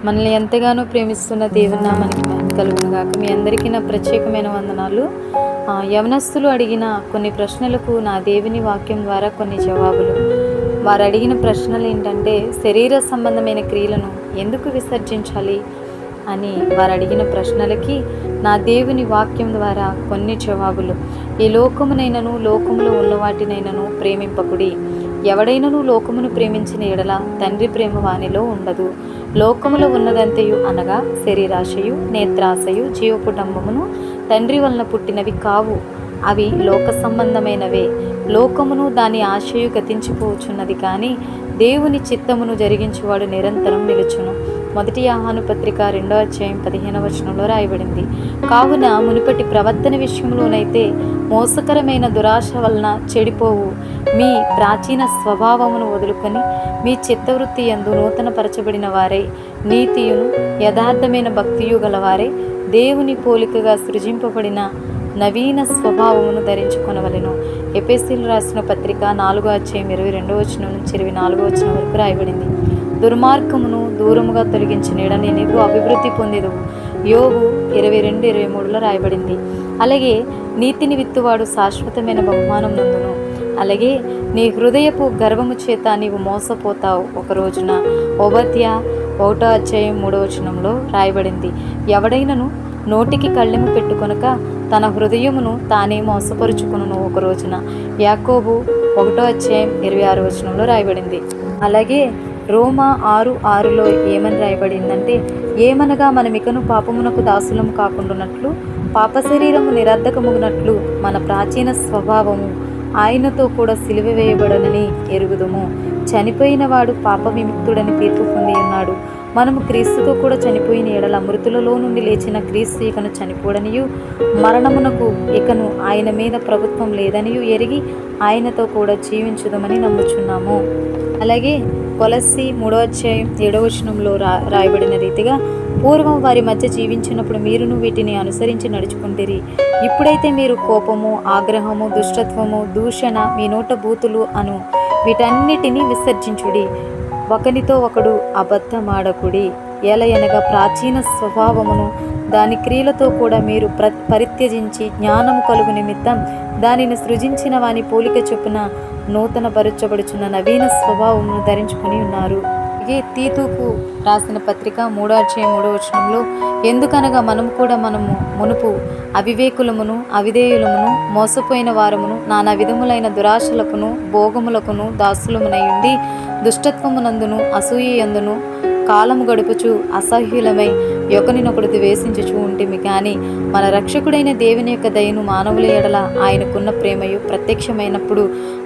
మనల్ని ఎంతగానో ప్రేమిస్తున్న దేవుని నామానికి మహిమ కలుగును గాక. మీ అందరికీ నా ప్రత్యేకమైన వందనాలు. యవనస్తులు అడిగిన కొన్ని ప్రశ్నలకు నా దేవుని వాక్యం ద్వారా కొన్ని జవాబులు. వారు అడిగిన ప్రశ్నలు ఏంటంటే, శరీర సంబంధమైన క్రియలను ఎందుకు విసర్జించాలి అని వారు అడిగిన ప్రశ్నలకి నా దేవుని వాక్యం ద్వారా కొన్ని జవాబులు. ఈ లోకమునైనను లోకములో ఉన్న వాటినైనను ప్రేమింపకుడి. ఎవడైనను లోకమును ప్రేమించిన ఎడల తండ్రి ప్రేమ వానిలో ఉండదు. లోకములో ఉన్నదంతయు అనగా శరీరాశయు, నేత్రాశయు, జీవకుటుంబమును తండ్రి వలన పుట్టినవి కావు. అవి లోక సంబంధమైనవే. లోకమును దాని ఆశయు గతించిపోవచ్చున్నది, కానీ దేవుని చిత్తమును జరిగించువాడు నిరంతరం నిలుచును. 1 యోహాను పత్రిక 2వ అధ్యాయం 15వ వచనంలో రాయబడింది. కావున మునుపటి ప్రవర్తన విషయంలోనైతే మోసకరమైన దురాశ వలన చెడిపోవు మీ ప్రాచీన స్వభావమును వదులుకొని మీ చిత్తవృత్తి యందు నూతన పరచబడిన వారై నీతియును యథార్థమైన భక్తియు గలవారై దేవుని పోలికగా సృజింపబడిన నవీన స్వభావమును ధరించుకొనవలెను. ఎఫెసీయులకు రాసిన పత్రిక 4వ అధ్యాయం 22వ వచనం నుంచి 24వ వచనం వరకు రాయబడింది. దుర్మార్గమును దూరముగా తొలగించిన ఎడల నీవు అభివృద్ధి పొందేదవు. యోబు 22:23లో రాయబడింది. అలాగే నీతిని విత్తువాడు శాశ్వతమైన బహుమానం నందును. అలాగే నీ హృదయపు గర్వము చేత నీవు మోసపోతావు ఒక రోజున. ఓబద్య 1వ అధ్యాయం 3వ వచనంలో రాయబడింది. ఎవడైనను నోటికి కళ్ళెము పెట్టుకొనక తన హృదయమును తానే మోసపరుచుకును ఒక రోజున. యాకోబు 1వ అధ్యాయం 26వ వచనంలో రాయబడింది. అలాగే రోమా 6:6లో ఏమని రాయబడిందంటే, ఏమనగా మనమికను పాపమునకు దాసులము కాకుండానట్లు పాప శరీరము నిరర్ధకమునట్లు మన ప్రాచీన స్వభావము ఆయనతో కూడా సిలువ వేయబడనని ఎరుగుదుము. చనిపోయిన వాడు పాప విముక్తుడని తీర్పు పొంది ఉన్నాడు. మనము క్రీస్తుతో కూడా చనిపోయిన ఎడల మృతులలో నుండి లేచిన క్రీస్తు ఇకను చనిపోడనియు మరణమునకు ఇకను ఆయన మీద ప్రభుత్వం లేదనియు ఎరిగి ఆయనతో కూడా జీవించుదామని నమ్ముచున్నాము. అలాగే కొలస్సీ 3వ అధ్యాయం 7వ వచనంలో రాయబడిన రీతిగా, పూర్వం వారి మధ్య జీవించినప్పుడు మీరును వీటిని అనుసరించి నడుచుకుంటిరి. ఇప్పుడైతే మీరు కోపము, ఆగ్రహము, దుష్టత్వము, దూషణ, మీ నోట బూతులు అను వీటన్నిటినీ విసర్జించుడి. ఒకనితో ఒకడు అబద్ధమాడకుడి. ఎలయనగా ప్రాచీన స్వభావమును దాని క్రియలతో కూడా మీరు పరిత్యజించి జ్ఞానము కలుగు నిమిత్తం దానిని సృజించిన వాని పోలిక చొప్పున నూతన పరచబడుచున్న నవీన స్వభావమును ధరించుకొని ఉన్నారు. తీతుకు రాసిన పత్రిక 3వ అధ్యాయం 3వ వచనంలో, ఎందుకనగా మనము మునుపు అవివేకులమును అవిధేయులమును మోసపోయిన వారమును నానా విధములైన దురాశలకును భోగములకును దాసులమునై ఉండి దుష్టత్వమునందును అసూయయందును కాలము గడుపుచు అసహ్యులమై ఒకరినొకడు ద్వేషించుచు ఉంటిమి. కానీ మన రక్షకుడైన దేవుని యొక్క దయను మానవుల ఎడల ఆయనకున్న ప్రేమయు ప్రత్యక్షమైనప్పుడు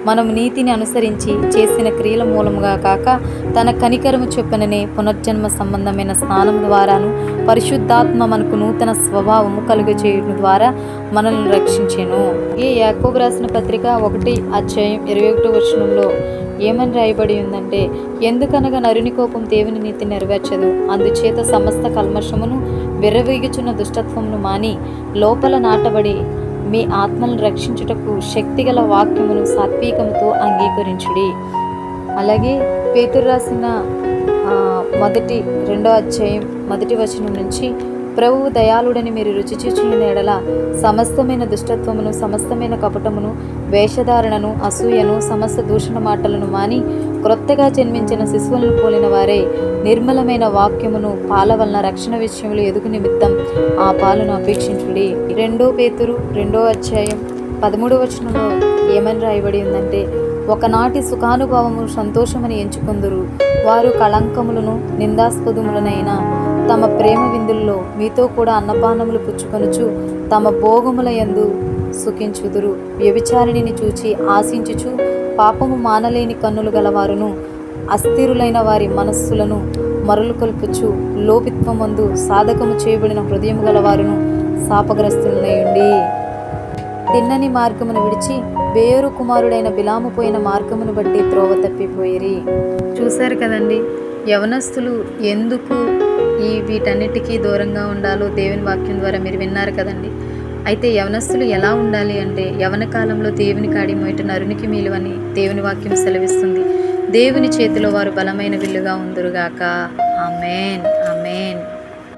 మనం నీతిని అనుసరించి చేసిన క్రియల మూలముగా కాక తన కనికరము చొప్పుననే పునర్జన్మ సంబంధమైన స్నానం ద్వారాను పరిశుద్ధాత్మ మనకు నూతన స్వభావము కలుగజేయుట ద్వారా మనల్ని రక్షించెను. ఈ యాకోబు రాసిన పత్రిక 1వ అధ్యాయం 21వ వచనంలో ఏమని రాయబడి ఉందంటే, ఎందుకనగా నరుని కోపం దేవుని నీతి నెరవేర్చదు. అందుచేత సమస్త కల్మషమును విర్రవీగుచున్న దుష్టత్వమును మాని లోపల నాటబడి మీ ఆత్మలను రక్షించుటకు శక్తిగల వాక్యమును సాత్వికముతో అంగీకరించుడి. అలాగే పేతురు రాసిన 2వ అధ్యాయం 1వ వచనం నుంచి, ప్రభువు దయాళుడని మీరు రుచి చూచిన ఎడల సమస్తమైన దుష్టత్వమును, సమస్తమైన కపటమును, వేషధారణను, అసూయను, సమస్త దూషణ మాటలను మాని క్రొత్తగా జన్మించిన శిశువులను పోలిన వారే నిర్మలమైన వాక్యమును పాల వలన రక్షణ విషయంలో ఎదుగు నిమిత్తం ఆ పాలను అపేక్షించుడి. 2 పేతురు 2వ అధ్యాయం 13వ వచనంలో ఏమని రాయబడి ఉందంటే, ఒకనాటి సుఖానుభవము సంతోషమని ఎంచుకొందురు. వారు కళంకములను నిందాస్పదములనైన తమ ప్రేమ విందుల్లో మీతో కూడా అన్నపానములు పుచ్చుకొనుచు తమ భోగముల యందు సుఖించుదురు. వ్యభిచారిణిని చూచి ఆశించుచు పాపము మానలేని కన్నులు గలవారును అస్థిరులైన వారి మనస్సులను మరులు కొల్పుచు లోపిత్వమందు సాధకము చేయబడిన హృదయము గలవారును శాపగ్రస్తులనయుండి తిన్నని మార్గమును విడిచి బేయోరు కుమారుడైన బిలాము పోయిన మార్గమును బట్టి త్రోవ తప్పిపోయిరి. చూశారు కదండి, యవనస్తులు ఎందుకు వీటన్నిటికీ దూరంగా ఉండాలో దేవుని వాక్యం ద్వారా మీరు విన్నారు కదండి. అయితే యవనస్తులు ఎలా ఉండాలి అంటే, యవన కాలంలో దేవుని కాడి మోయట నరునికి మేలువని దేవుని వాక్యం సెలవిస్తుంది. దేవుని చేతిలో వారు బలమైన విల్లుగా ఉందురుగాక. ఆమేన్.